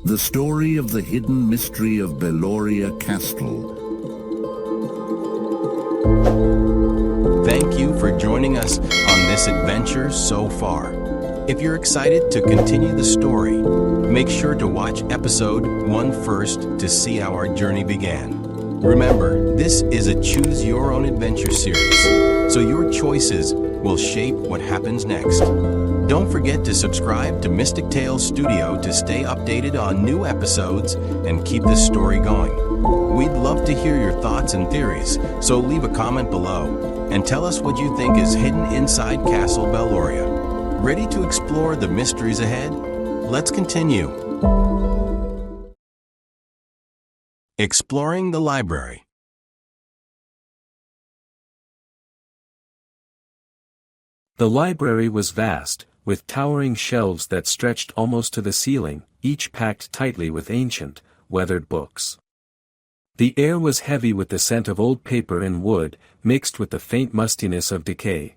The story of the hidden mystery of Belloria Castle. Thank you for joining us on this adventure so far. If you're excited to continue the story, make sure to watch episode 1 first to see how our journey began. Remember, this is a Choose Your Own Adventure series, so your choices will shape what happens next. Don't forget to subscribe to Mystic Tales Studio to stay updated on new episodes and keep this story going. We'd love to hear your thoughts and theories, so leave a comment below and tell us what you think is hidden inside Castle Belloria. Ready to explore the mysteries ahead? Let's continue. Exploring the library. The library was vast, with towering shelves that stretched almost to the ceiling, each packed tightly with ancient, weathered books. The air was heavy with the scent of old paper and wood, mixed with the faint mustiness of decay.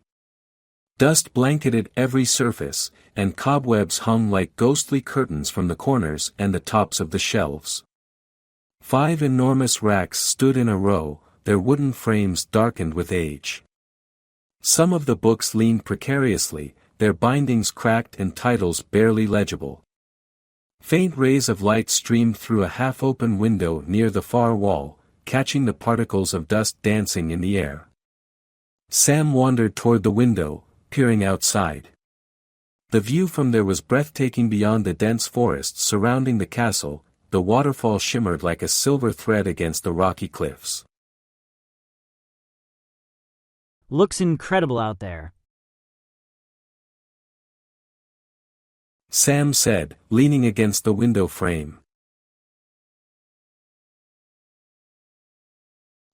Dust blanketed every surface, and cobwebs hung like ghostly curtains from the corners and the tops of the shelves. 5 enormous racks stood in a row, their wooden frames darkened with age. Some of the books leaned precariously, their bindings cracked and titles barely legible. Faint rays of light streamed through a half-open window near the far wall, catching the particles of dust dancing in the air. Sam wandered toward the window, peering outside. The view from there was breathtaking beyond the dense forests surrounding the castle. The waterfall shimmered like a silver thread against the rocky cliffs. Looks incredible out there. Sam said, leaning against the window frame.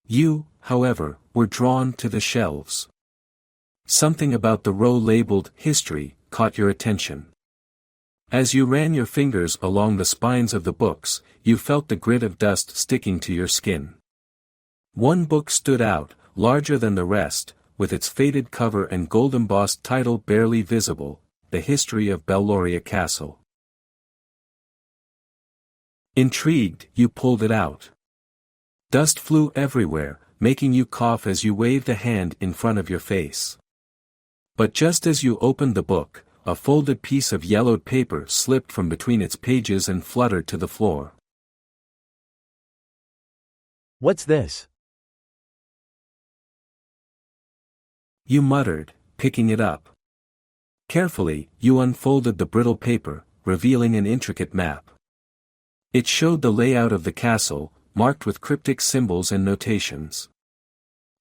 You, however, were drawn to the shelves. Something about the row labeled History caught your attention. As you ran your fingers along the spines of the books, you felt the grit of dust sticking to your skin. One book stood out, larger than the rest, with its faded cover and gold-embossed title barely visible, The History of Belloria Castle. Intrigued, you pulled it out. Dust flew everywhere, making you cough as you waved a hand in front of your face. But just as you opened the book, a folded piece of yellowed paper slipped from between its pages and fluttered to the floor. What's this? You muttered, picking it up. Carefully, you unfolded the brittle paper, revealing an intricate map. It showed the layout of the castle, marked with cryptic symbols and notations.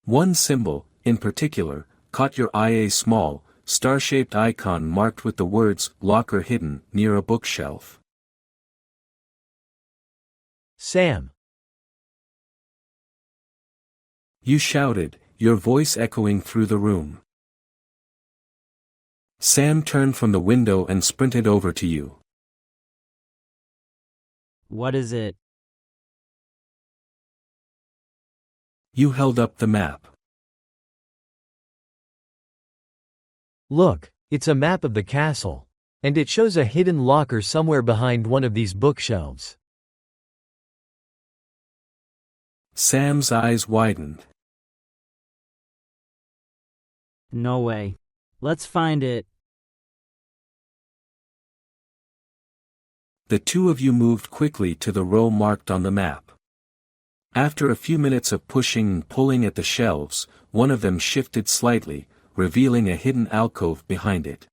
One symbol, in particular, caught your eye: a small, star-shaped icon marked with the words "Locker Hidden" near a bookshelf. Sam! You shouted, your voice echoing through the room. Sam turned from the window and sprinted over to you. What is it? You held up the map. Look, it's a map of the castle. And it shows a hidden locker somewhere behind one of these bookshelves. Sam's eyes widened. No way. Let's find it. The two of you moved quickly to the row marked on the map. After a few minutes of pushing and pulling at the shelves, one of them shifted slightly, revealing a hidden alcove behind it.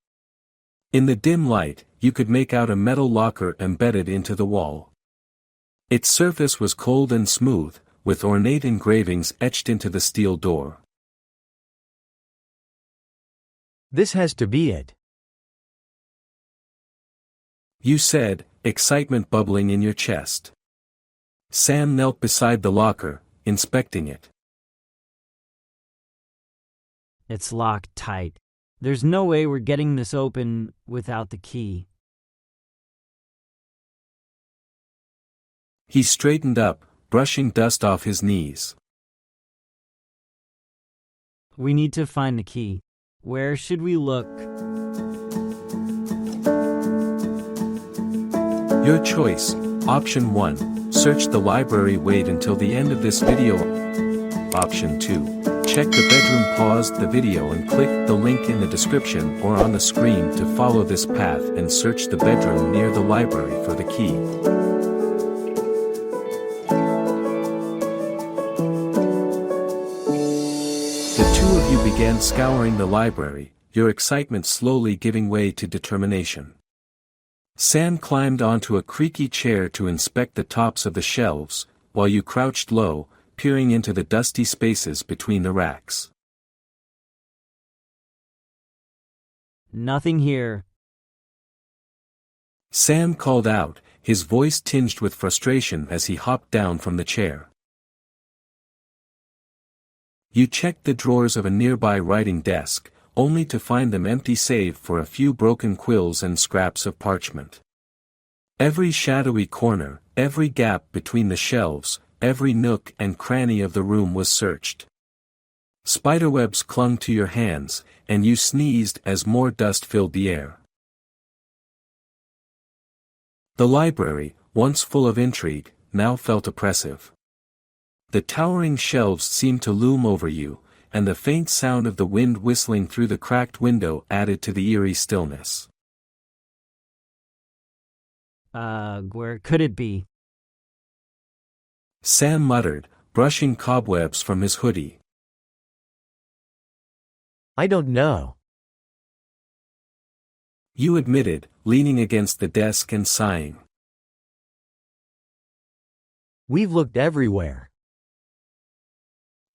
In the dim light, you could make out a metal locker embedded into the wall. Its surface was cold and smooth, with ornate engravings etched into the steel door. This has to be it. You said, excitement bubbling in your chest. Sam knelt beside the locker, inspecting it. It's locked tight. There's no way we're getting this open without the key. He straightened up, brushing dust off his knees. We need to find the key. Where should we look? Your choice, Option 1. Search the library. Wait until the end of this video. Option 2. Check the bedroom. Pause the video and click the link in the description or on the screen to follow this path and search the bedroom near the library for the key. The two of you began scouring the library, your excitement slowly giving way to determination. Sam climbed onto a creaky chair to inspect the tops of the shelves, while you crouched low, peering into the dusty spaces between the racks. Nothing here. Sam called out, his voice tinged with frustration as he hopped down from the chair. You checked the drawers of a nearby writing desk, only to find them empty save for a few broken quills and scraps of parchment. Every shadowy corner, every gap between the shelves, every nook and cranny of the room was searched. Spiderwebs clung to your hands, and you sneezed as more dust filled the air. The library, once full of intrigue, now felt oppressive. The towering shelves seemed to loom over you, and the faint sound of the wind whistling through the cracked window added to the eerie stillness. Where could it be? Sam muttered, brushing cobwebs from his hoodie. I don't know. You admitted, leaning against the desk and sighing. We've looked everywhere.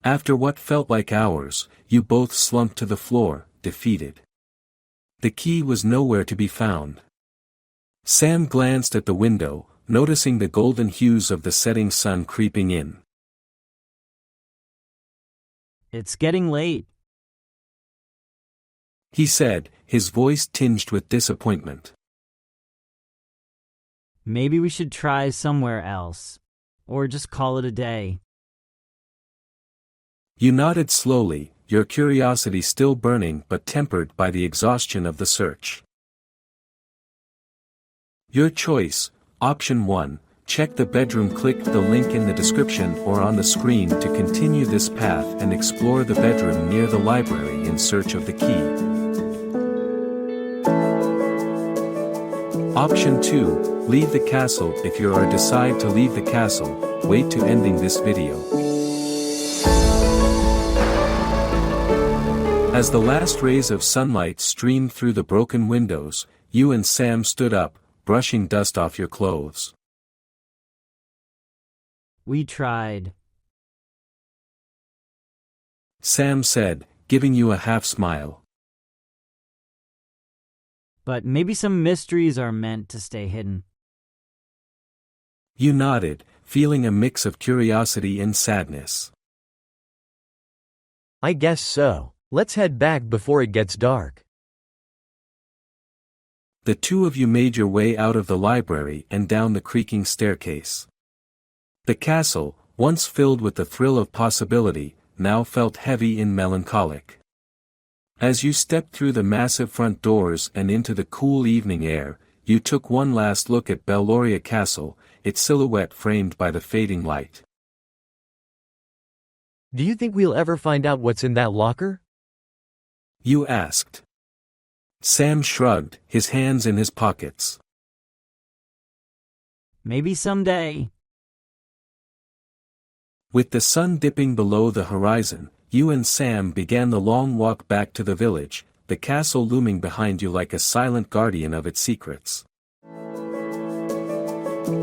After what felt like hours, you both slumped to the floor, defeated. The key was nowhere to be found. Sam glanced at the window, noticing the golden hues of the setting sun creeping in. It's getting late. He said, his voice tinged with disappointment. Maybe we should try somewhere else. Or just call it a day. You nodded slowly, your curiosity still burning but tempered by the exhaustion of the search. Your choice, option 1, check the bedroom. Click the link in the description or on the screen to continue this path and explore the bedroom near the library in search of the key. Option 2, leave the castle. If you are decide to leave the castle, wait to ending this video. As the last rays of sunlight streamed through the broken windows, you and Sam stood up, brushing dust off your clothes. We tried. Sam said, giving you a half smile. But maybe some mysteries are meant to stay hidden. You nodded, feeling a mix of curiosity and sadness. I guess so. Let's head back before it gets dark. The two of you made your way out of the library and down the creaking staircase. The castle, once filled with the thrill of possibility, now felt heavy and melancholic. As you stepped through the massive front doors and into the cool evening air, you took one last look at Belloria Castle, its silhouette framed by the fading light. Do you think we'll ever find out what's in that locker? You asked. Sam shrugged, his hands in his pockets. Maybe someday. With the sun dipping below the horizon, you and Sam began the long walk back to the village, the castle looming behind you like a silent guardian of its secrets.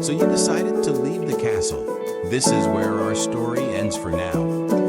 So you decided to leave the castle. This is where our story ends for now.